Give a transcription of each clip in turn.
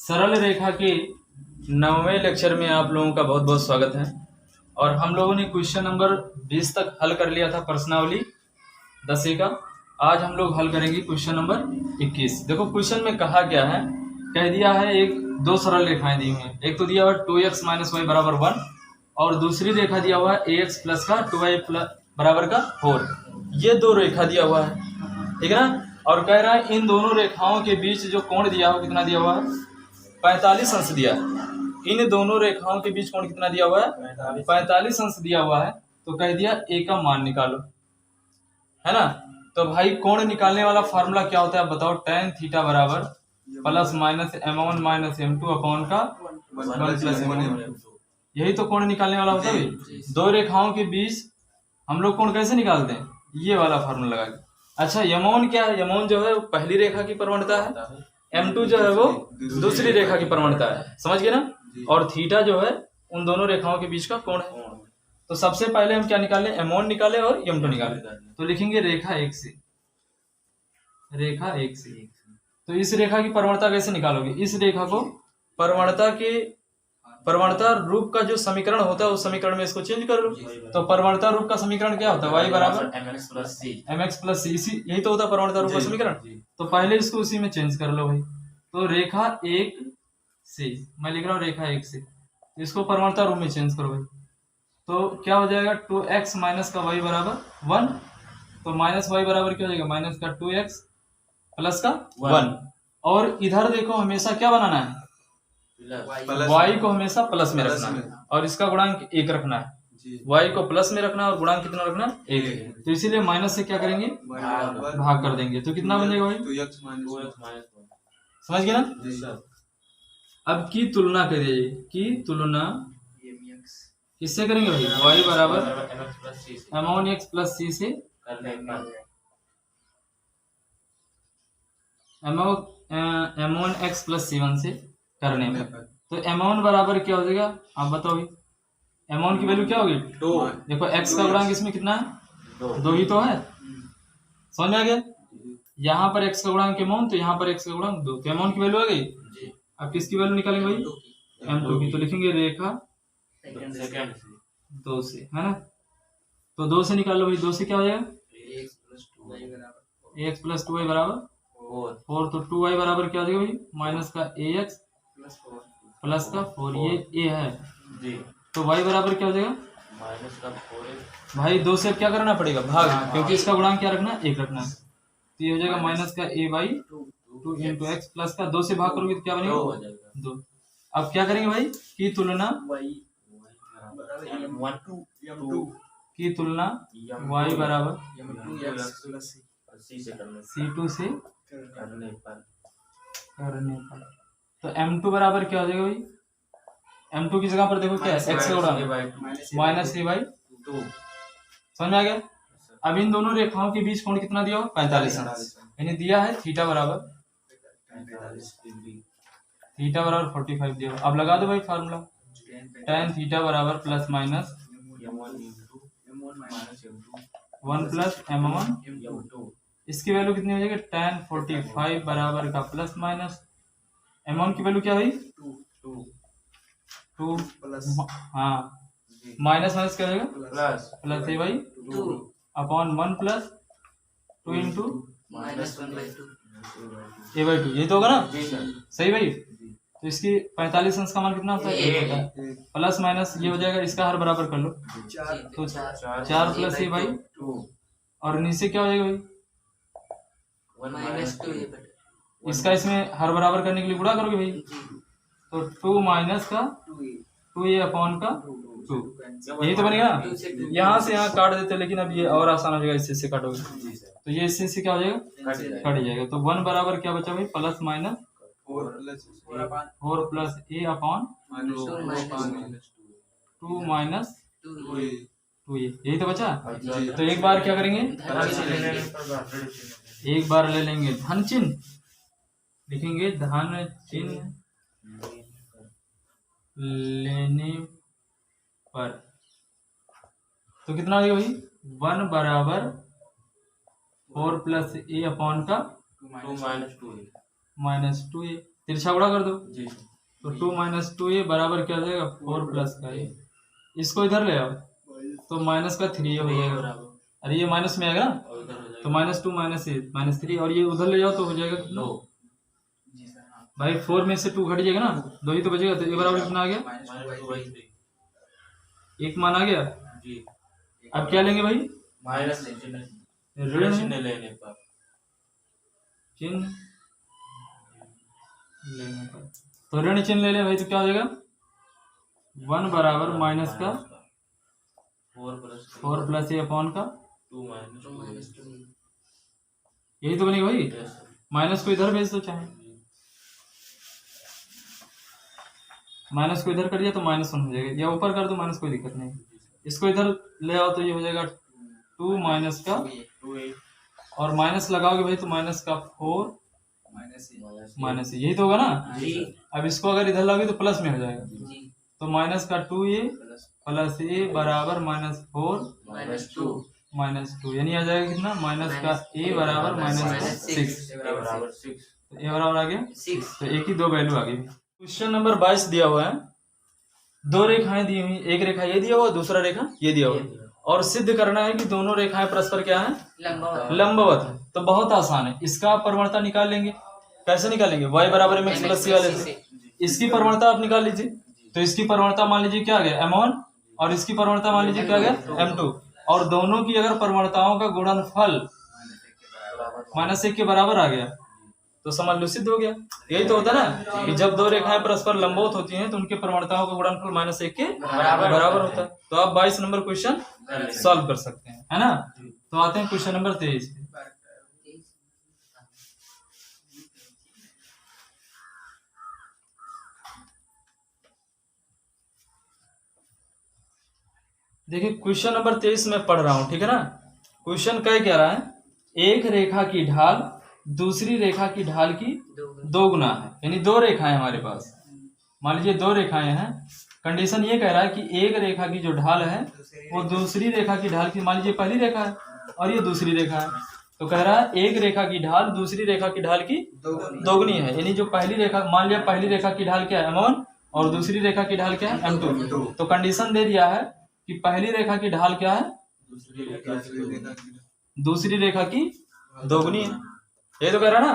सरल रेखा के 9वें लेक्चर में आप लोगों का बहुत बहुत स्वागत है। और हम लोगों ने क्वेश्चन नंबर 20 तक हल कर लिया था प्रश्नावली 10 का। आज हम लोग हल करेंगे क्वेश्चन नंबर 21। देखो क्वेश्चन में कहा गया है, कह दिया है एक दो सरल रेखाएं दी हुई हैं। एक तो दिया हुआ है 2x - y बराबर 1 और दूसरी रेखा दिया हुआ है ax प्लस का 2y बराबर का 4। ये दो रेखा दिया हुआ है, ठीक है ना। और कह रहा है इन दोनों रेखाओं के बीच जो कोण दिया हुआ कितना दिया हुआ है, 45 अंश दिया है। इन दोनों रेखाओं के बीच कोण कितना दिया हुआ है, 45 अंश दिया हुआ है। तो कह दिया a का मान निकालो, है ना। तो भाई कोण निकालने वाला फार्मूला क्या होता है बताओ। tan थीटा बराबर plus minus m1 minus m2 upon का 1 प्लस m1। यही तो कोण निकालने वाला होता है भाई। दो रेखाओं के बीच हम लोग कोण कैसे निकालते हैं, ये वाला फार्मूला लगा के। अच्छा यमोन क्या है, यमोन जो है वो पहली रेखा की प्रवणता है, m2 जो है वो दूसरी रेखा की प्रवणता है, समझ गए ना। और थीटा जो है उन दोनों रेखाओं के बीच का कोण है। तो सबसे पहले हम क्या निकालें, m1 निकाले और m2 निकाले। तो लिखेंगे रेखा एक से, रेखा एक से। तो इस रेखा की प्रवणता कैसे निकालोगे, इस रेखा को प्रवणता रूप का जो समीकरण होता है उस समीकरण में इसको चेंज कर लो। तो प्रवणता रूप का समीकरण क्या होता है, y बराबर mx प्लस सी। इसी यही तो होता है प्रवणता रूप का समीकरण। तो पहले इसको उसी में चेंज कर लो भाई। तो रेखा एक से, मैं लिख रहा हूँ रेखा एक से, इसको प्रवणता रूप में चेंज करो भाई। तो क्या हो जाएगा 2x माइनस का y बराबर 1। तो माइनस y बराबर क्या हो जाएगा, माइनस का 2x प्लस का 1। और इधर देखो हमेशा क्या बनाना है, y को हमेशा प्लस में रखना है और इसका गुणांक 1 रखना है। y को प्लस में रखना है और गुणांक कितना रखना है, 1। तो इसीलिए माइनस से क्या करेंगे, भाग कर देंगे। तो कितना बन जाएगा भाई, समझ गए ना। अब की तुलना करिए, की तुलना किससे करेंगे भाई, y बराबर m1 x प्लस c से m1 x प्लस c1 से करने में। तो m1 बराबर क्या हो जाएगा, आप बताओ भाई। m1 की वैल्यू क्या होगी 2। देखो x का गुणांक इसमें कितना है, 2 ही तो है, समझ में आ गया। यहाँ पर x का गुणांक m1 तो यहाँ पर x का गुणांक 2। तो m1 की वैल्यू आ गई। अब किसकी वैल्यू निकालेंगे भाई, m2 की। तो लिखेंगे रेखा 2 से, है ना। तो 2 से निकाल लो भाई, 2 से क्या हो जाएगा, ax प्लस 2y बराबर 4। तो 2y बराबर क्या हो जाएगा भाई, माइनस का ax प्लस का 4, ये a है। तो y बराबर क्या हो जाएगा, माइनस का 4 भाई 2 से अब क्या करना पड़ेगा, भाग, क्योंकि इसका गुणांक क्या रखना है, 1 रखना है। तो ये हो जाएगा माइनस का a by 2 into x plus का 2 से भाग करोगे तो क्या बनेगा 2। अब क्या करेंगे भाई, की तुलना की तुलना y बराबर c2 से करने पर। तो m2 बराबर क्या हो जाएगा भाई, m2 की जगह पर देखो क्या है, x का गुणांक माइनस a बाई 2। समझ में आ गया। अब इन दोनों रेखाओं के बीच कोण कितना दिया हो, 45 अंश, यानी दिया है थीटा बराबर 45 दिया हो। अब लगा दो भाई फार्मूला, tan थीटा बराबर प्लस माइनस 1 प्लस m1। इसकी वैल्यू कितनी हो जाएगी, tan 45 बराबर का प्लस माइनस m1 की वैल्यू क्या भाई 2 हाँ, माइनस माइनस क्या हो जाएगा plus a by 2 upon 1 plus 2 into minus a by 2। ये तो होगा ना, सही भाई। तो इसकी 45 अंश का मान कितना होता है, प्लस माइनस ये हो जाएगा, इसका हर बराबर कर लो। तो 4 प्लस a बाई 2 और नीचे क्या हो जाएगा भाई माइनस 2। इसका इसमें हर बराबर करने के लिए गुणा करोगे भाई। तो 2 माइनस का 2a अपॉन का 2, यही तो बनेगा ना। यहाँ से यहाँ काट देते, लेकिन अब ये और आसान हो जाएगा, इससे से काटोगे तो ये इससे क्या हो जाएगा, कट जाएगा। तो 1 बराबर क्या बचा भाई, plus minus 4 plus a upon 2 minus 2, यही तो बचा। तो एक बार क्या करेंगे, एक बार ले लेंगे धन चिन्ह, लिखेंगे धन चिन्ह लेने पर। तो कितना हो गया भाई, 1 बराबर 4 प्लस a अपॉन का 2 माइनस 2a। तिरछा गुणा कर दो जी तो 2 - 2a बराबर क्या हो जाएगा 4 प्लस का a। इसको इधर ले आओ तो माइनस का 3a हो जाएगा। अरे ये माइनस में आएगा ना तो -2 - -3 और ये उधर ले जाओ तो हो जाएगा कितना भाई 4 में से 2 घट जाएगा ना 2 ही तो बचेगा तो a बराबर कितना आ गया एक मान आ गया। जी अब क्या लेंगे भाई माइनस ऋण चिन्ह लेने पर चिन्ह लेने पर तो ऋण चिन्ह ले ले भाई तो क्या हो जाएगा 1 बराबर माइनस का 4 प्लस a अपॉन का 2 माइनस यही तो बनेगा भाई। माइनस को इधर भेज दो चाहे माइनस को इधर कर दिया तो -1 हो जाएगा या ऊपर कर दो माइनस कोई दिक्कत नहीं। इसको इधर ले आओ तो ये हो जाएगा 2 माइनस का और माइनस लगाओगे भाई तो माइनस का 4 माइनस यही तो होगा ना। अब इसको अगर इधर लाओगे तो प्लस में हो जाएगा तो माइनस का 2a प्लस a बराबर -4 -2 यानी आ जाएगा कितना माइनस का a बराबर -6 तो a बराबर आ गया 6 तो एक ही दो वैल्यू आ गई। क्वेश्चन नंबर 22 दिया हुआ है दो रेखाएं दी हुई एक रेखा ये दिया हुआ दूसरा रेखा ये दिया हुआ और सिद्ध करना है कि दोनों रेखाएं परस्पर क्या है लंबवत है। तो बहुत आसान है इसका प्रवणता निकाल लेंगे। कैसे निकालेंगे y बराबर mx प्लस c वाले से इसकी प्रवणता आप निकाल लीजिए। तो इसकी प्रवणता मान लीजिए क्या आ गया m1 और इसकी प्रवणता मान लीजिए क्या आ गया m2 और दोनों की अगर प्रवणताओं का गुणनफल -1 के बराबर आ गया तो समझ लो सिद्ध हो गया। यही तो होता है ना कि जब दो रेखाएं परस्पर लंबवत होती हैं तो उनके प्रवणताओं का गुणनफल -1 के बराबर होता है। तो आप 22 नंबर क्वेश्चन सॉल्व कर सकते हैं है ना। तो आते हैं क्वेश्चन नंबर 23 पे। देखिए क्वेश्चन नंबर 23 में पढ़ रहा हूं ठीक है ना। क्वेश्चन क्या रहा है एक रेखा की ढाल दूसरी रेखा की ढाल की 2 गुना है यानी दो रेखाएं हमारे पास मान लीजिए दो रेखाएं हैं। कंडीशन ये कह रहा है कि एक रेखा की जो ढाल है वो दूसरी रेखा की ढाल की मान लीजिए पहली रेखा है और ये दूसरी रेखा है तो कह रहा है एक रेखा की ढाल दूसरी रेखा की ढाल की दोगुनी है। यानी जो पहली रेखा मान लिया पहली रेखा की ढाल क्या है m1 और दूसरी रेखा की ढाल क्या है m2 तो कंडीशन दे दिया है कि पहली रेखा की ढाल क्या है दूसरी रेखा की दोगुनी है। ये तो कह रहा ना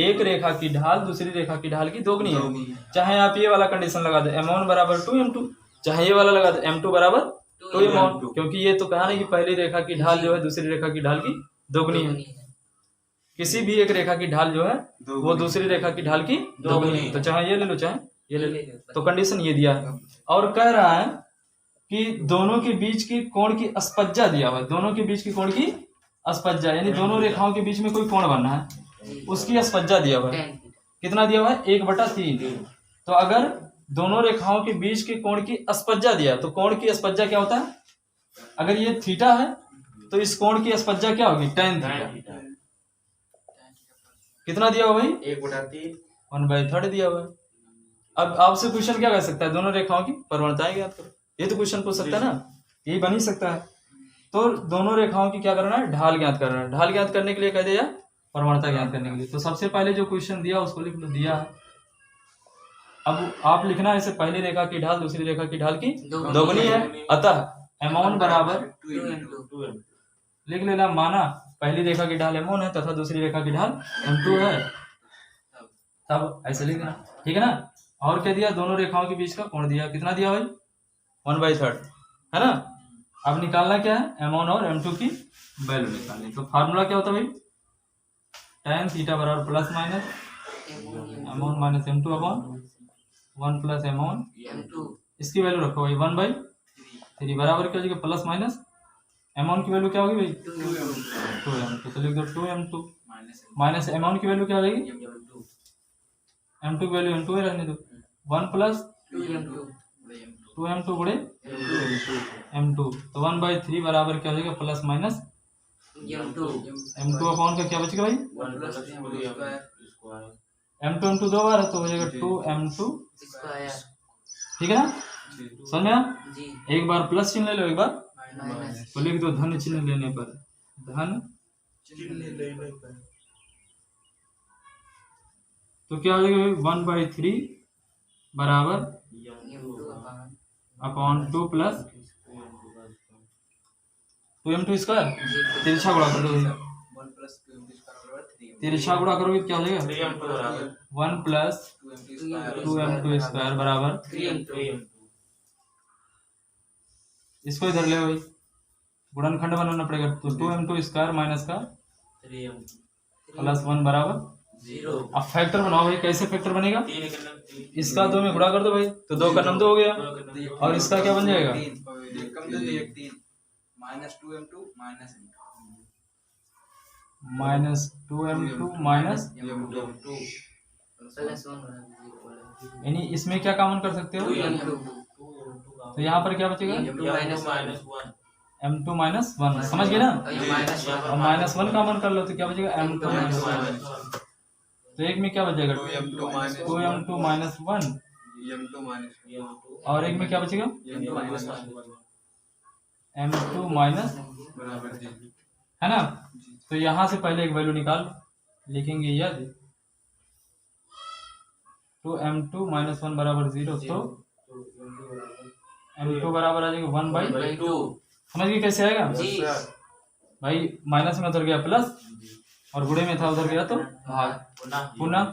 एक रेखा की ढाल दूसरी रेखा की ढाल की दोगुनी है। चाहे आप ये वाला कंडीशन लगा दो m1 बराबर 2m2 चाहे ये वाला लगा दो m2 बराबर 2m1 क्योंकि ये तो कहा ना कि पहली रेखा की ढाल जो है दूसरी रेखा की ढाल की दोगुनी है। किसी भी एक रेखा की ढाल जो है वो दूसरी रेखा की ढाल की दोगुनी है। तो चाहे ये ले लो चाहे ये ले लो तो कंडीशन ये दिया है और कह रहा है कि दोनों के बीच की कोण की अस्पज्जा दिया हुआ है। दोनों के बीच की कोण की अस्पज्जा यानी दोनों रेखाओं के बीच में कोई कोण बनना है उसकी अस्पज्जा दिया हुआ है। कितना दिया हुआ है 1/3। तो अगर दोनों रेखाओं के बीच के कोण की अस्पज्जा दिया तो कोण की अस्पज्जा क्या होता है अगर ये थीटा है तो इस कोण की अस्पज्जा क्या होगी tan थीटा। कितना दिया हुआ भाई 1/3 दिया हुआ है। अब आपसे क्वेश्चन क्या कर सकता है दोनों रेखाओं की प्रवणताएं ज्ञात करो। ये तो क्वेश्चन पूछ सकता है ना यही बन ही सकता है। तो दोनों रेखाओं की क्या करना है ढाल ज्ञात करना है। ढाल ज्ञात करने के लिए कह दिया प्रवणता ज्ञात करने के लिए। तो सबसे पहले जो क्वेश्चन दिया उसको लिख लो दिया है। अब आप लिखना है इसे पहली रेखा की ढाल दूसरी रेखा की ढाल की दोगुनी है अतः m1 बराबर लिख लेना माना पहली रेखा की ढाल m1 है तथा दूसरी रेखा की ढाल m2 है तब ऐसे लिख देना ठीक है ना। और क्या दिया दोनों रेखाओं के बीच का कोण दिया कितना दिया भाई 1/3 है ना। अब निकालना क्या है m1 और m2 की वैल्यू निकालनी। तो फार्मूला क्या होता है भाई tan थीटा बराबर plus minus m1 minus m2 upon 1 plus m1 इसकी वैल्यू रखो भाई 1/3 बराबर क्या हो जाएगा प्लस माइनस m1 की वैल्यू क्या होगी भाई 2m2 तो लिख दो 2m2 माइनस m1 की वैल्यू क्या हो जाएगी m2 की वैल्यू m2 ही रहने दो 1 प्लस 2m2 गुणे m2 तो 1/3 बराबर क्या हो जाएगा प्लस माइनस m2 अपॉन का क्या बचेगा भाई m2 दो बार है तो हो जाएगा 2m2 ठीक है ना। समझ में आया एक बार प्लस चिन्ह ले लो एक बार तो लिख दो धन चिन्ह लेने पर धन तो क्या हो जाएगा 1/3 बराबर अपॉन 2 प्लस 2m2 स्क्वायर। तिरछा गुणा कर दो भाई, तिरछा गुणा करोगे तो क्या हो जाएगा 3m2 बराबर 1 प्लस 2m2 स्क्वायर बराबर, 3m2 इसको इधर ले भाई, गुणनखंड बनाना पड़ेगा। तो 2m2 स्क्वायर माइनस का 3m2 प्लस 1 बराबर 0। अब फैक्टर बनाओ भाई, कैसे फैक्टर बनेगा? 3 का नाम 3 इसका 2 में गुणा कर दो भाई, तो 2 का नाम 2 हो गया, और इसका क्या बन जाएगा -2m2 माइनस, यानी इसमें क्या कॉमन कर सकते हो? तो यहाँ पर क्या बचेगा m2 माइनस 1, समझ गए ना? अब -1 कॉमन कर लो तो क्या बचेगा m2 माइनस 1। तो एक में क्या बचेगा 2m2 माइनस 1, और एक में क्या बचेगा m2 माइनस, है ना? तो यहाँ से पहले एक वैल्यू निकाल लिखेंगे यदि 2m2 माइनस 1 बराबर 0, तो m2 बराबर आ जाएगा 1/2। समझ गए कैसे आएगा भाई? माइनस में उधर गया प्लस, और गुणे में था उधर गया तो भाग। पुनः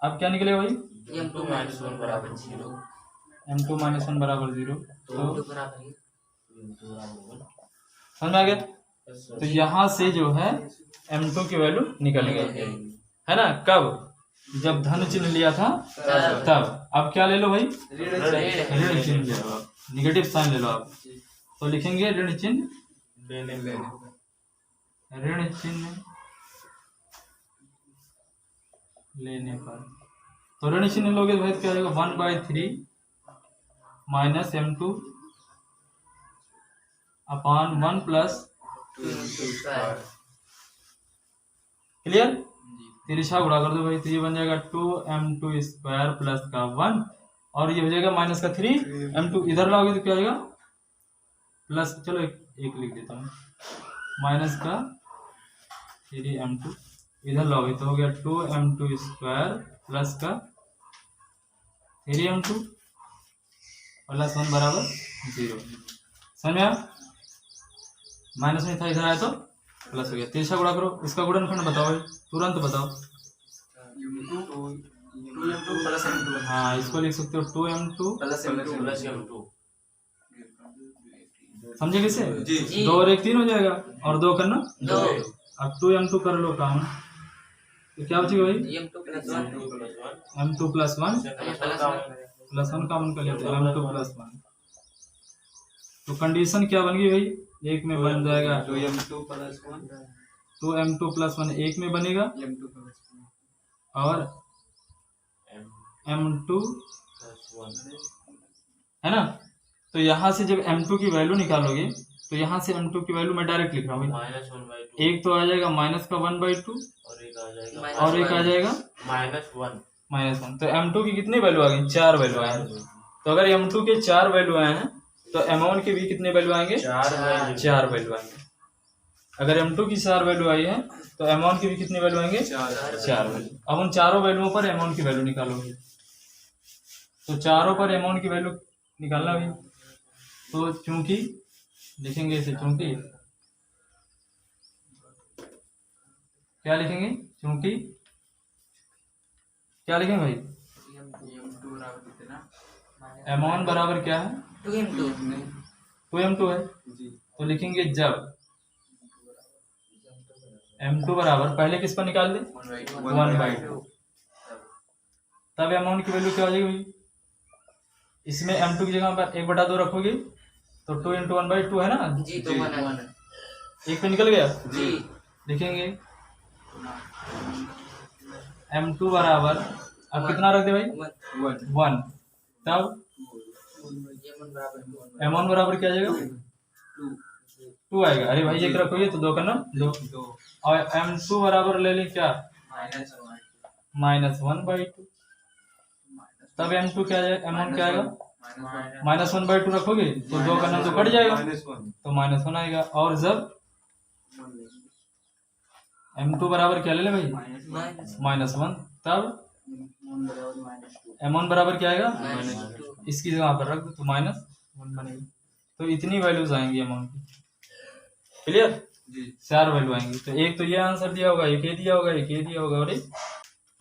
अब क्या निकलेगा भाई m2 माइनस 1 बराबर 0। m2 माइनस 1 बराबर 0, तो समझ में आ गया? तो यहाँ से जो है m2 की वैल्यू निकल गई, है ना? कब? जब धन चिन्ह लिया था तब। अब क्या ले लो भाई ऋण चिन्ह ले लो, निगेटिव साइन ले लो आप। तो लिखेंगे ऋण चिन्ह, ऋण चिन्ह लेने पर, तो ऋण चिन्ह लोगे तो भाई क्या हो जाएगा 1/3 minus m2 upon 1 plus, clear? तिरछा गुणा कर दो भाई, तो ये बन जाएगा 2m2 स्क्वायर प्लस का 1, और ये हो जाएगा माइनस का 3m2, इधर लाओगे तो क्या हो जाएगा प्लस, चलो एक लिख देता हूँ, माइनस का 3m2, इधर लाओगे तो हो गया 2m2 स्क्वायर प्लस का 3m2 प्लस 1 बराबर 0। समझ में आया? माइनस में था, इधर आया तो प्लस हो गया। तिरछा गुणा करो, इसका गुणनखंड बताओ भाई, तुरंत बताओ। हाँ, इसको लिख सकते हो 2m2 प्लस m2। समझे कैसे? 2 और 1 3 हो जाएगा, और 2 करना 2। अब 2m2 कर लो काम, तो क्या बचेगा भाई m2 प्लस 1 प्लस 1 कॉमन कर लेते हैं, m2 प्लस 1। तो कंडीशन क्या बन गई भाई? एक में बन जाएगा 2m2 प्लस 1 एक में बनेगा, और m2 है ना? तो यहाँ से जब m2 की वैल्यू निकालोगे, तो यहाँ से m2 की वैल्यू मैं डायरेक्ट लिख रहा हूँ, एक तो आ जाएगा माइनस का 1/2, और एक आ जाएगा -1। तो m2 की कितनी वैल्यू आ गई? 4 वैल्यू आए हैं। तो अगर m2 के 4 वैल्यू आए हैं, तो m1 के भी कितने वैल्यू आएंगे? 4 वैल्यू आएंगे। अगर m2 की 4 वैल्यू आई है, तो m1 की भी कितनी वैल्यू आएंगे? 4 वैल्यू। अब उन चारों वैल्यूओं पर m1 की वैल्यू निकालोगे, तो चारों पर m1 की वैल्यू निकालना भी, तो चूंकि लिखेंगे इसे, चूंकि क्या लिखेंगे? चूंकि क्या लिखेंगे भाई? m1 बराबर क्या है? 2m2 है, तो लिखेंगे जब m2 बराबर, पहले किस पर निकाल दे 1/2, तब m1 की वैल्यू क्या हो जाएगी भाई? इसमें m2 की जगह पर 1/2 रखोगे, तो 2 × 1/2 है ना जी, तो 1 पे निकल गया जी। लिखेंगे m2 बराबर, अब कितना रख दे भाई 1, तब m1 बराबर क्या आ जाएगा 2 आएगा। अरे भाई एक रखोगे तो 2 करना 2, और m2 बराबर ले लें क्या -1/2, तब m2 क्या आ जाएगा, m1 क्या आएगा -1/2 रखोगे तो 2 का नाम तो कट जाएगा, तो -1 आएगा। और जब m2 बराबर क्या ले ले भाई, माइनस -1, तब m1 बराबर क्या आएगा, इसकी जगह पर रख दो तो -1 बनेगा। तो इतनी वैल्यूज आएंगी अमाउंट की। क्लियर, 4 वैल्यू आएंगी। तो एक तो ये आंसर दिया होगा, एक ये दिया होगा, एक ये दिया होगा। और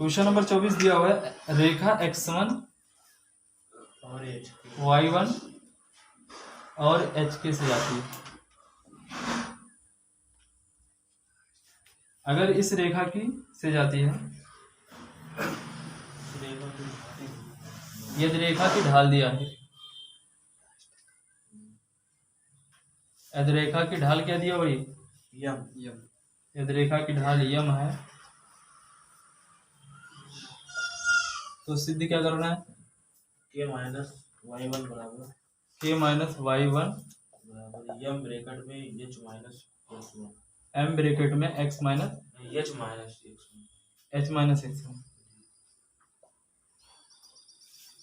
क्वेश्चन नंबर 24 दिया हुआ है, रेखा x1 और y1 और hk से जाती है। अगर इस रेखा की से जाती है, यदि रेखा की ढाल दिया है, यदि रेखा की ढाल क्या दिया भाई, यदि रेखा की ढाल यम है, तो सिद्ध क्या करना है, के माइनस y1 बराबर k माइनस y1 बराबर यम ब्रैकेट में h minus x1, m bracket में x minus h minus x1। h minus x1।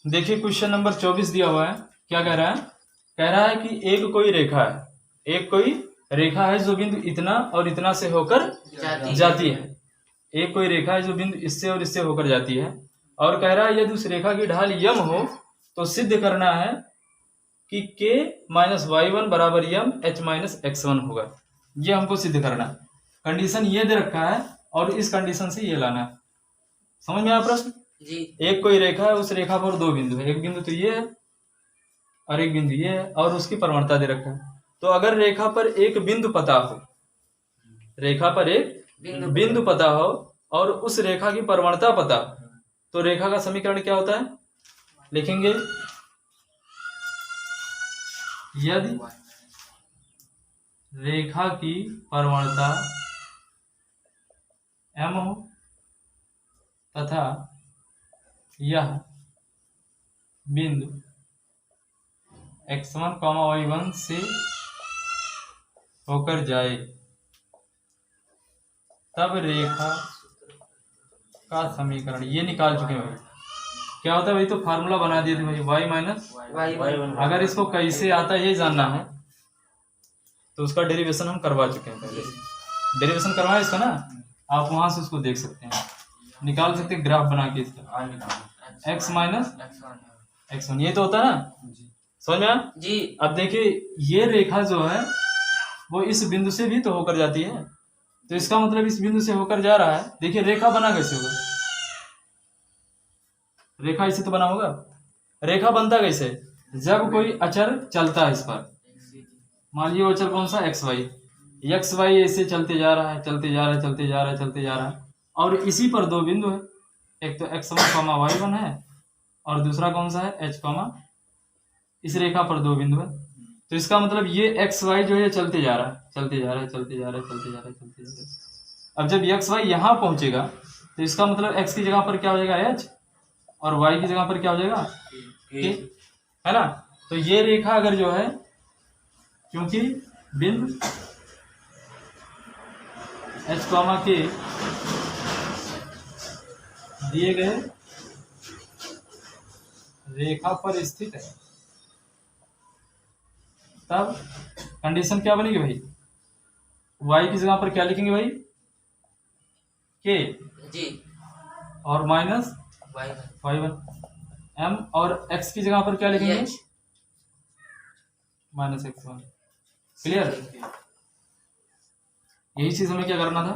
देखिए क्वेश्चन नंबर 24 दिया हुआ है, क्या कह रहा है, कह रहा है कि एक कोई रेखा है, एक कोई रेखा है जो बिंदु इतना और इतना से होकर जाती है। एक कोई रेखा है जो बिंदु इससे और इससे होकर जाती है, और कह रहा है यदि उस रेखा की ढाल यम हो तो सिद्ध करना है कि k माइनस y1 बराबर यम h माइनस x1 होगा। ये हमको सिद्ध करना है। कंडीशन ये दे रखा है और इस कंडीशन से ये लाना है। समझ में आया प्रश्न जी। एक कोई रेखा है, उस रेखा पर दो बिंदु है, एक बिंदु तो ये है और एक बिंदु ये है, और उसकी प्रवणता दे रखा है। तो अगर रेखा पर एक बिंदु पता हो, रेखा पर एक बिंदु पता हो और उस रेखा की प्रवणता पता हो, तो रेखा का समीकरण क्या होता है, लिखेंगे यदि रेखा की प्रवणता m हो तथा यह बिंदु x1, y1 से होकर जाए, तब रेखा का समीकरण ये निकाल चुके हैं। क्या होता है भाई, तो फार्मूला बना दिए थे भाई, y माइनस। अगर इसको कैसे आता है ये जानना है तो उसका डेरिवेशन हम करवा चुके हैं पहले। डेरिवेशन करवाए इसका ना, आप वहां से उसको देख सकते हैं, निकाल सकते हैं ग्राफ बना के इसका, x माइनस x1 ये तो होता है ना, समझ में आया जी। अब देखिए ये रेखा जो है वो इस बिंदु से भी तो होकर जाती है, तो इसका मतलब इस बिंदु से होकर जा रहा है। देखिए रेखा बना कैसे होगा, रेखा इसे तो बना होगा। रेखा बनता कैसे, जब कोई अचर चलता है इस पर, मान लीजिए वो अचर कौन सा, एक्स वाई ऐसे चलते जा रहा है, चलते जा रहा है, चलते जा रहा है, चलते जा रहा है, और इसी पर दो बिंदु है, एक तो x1, y1 है और दूसरा कौन सा है h, इस रेखा पर दो बिंदु है। तो इसका मतलब ये एक्स वाई जो है चलते जा रहा है, चलते जा रहा है, चलते जा रहा है, चलते जा रहा है, चलते जा रहा है। अब जब एक्स वाई यहाँ पहुंचेगा तो इसका मतलब एक्स की जगह पर क्या हो जाएगा एच, और वाई की जगह पर क्या हो जाएगा के, है ना। तो ये रेखा अगर जो है, क्योंकि बिंदु एच के दिए गए रेखा पर स्थित है, तब कंडीशन क्या बनेगी भाई, y की जगह पर क्या लिखेंगे भाई, k जी। और माइनस y1, m और x की जगह पर क्या लिखेंगे, माइनस x1। क्लियर, यही चीज हमें क्या करना था।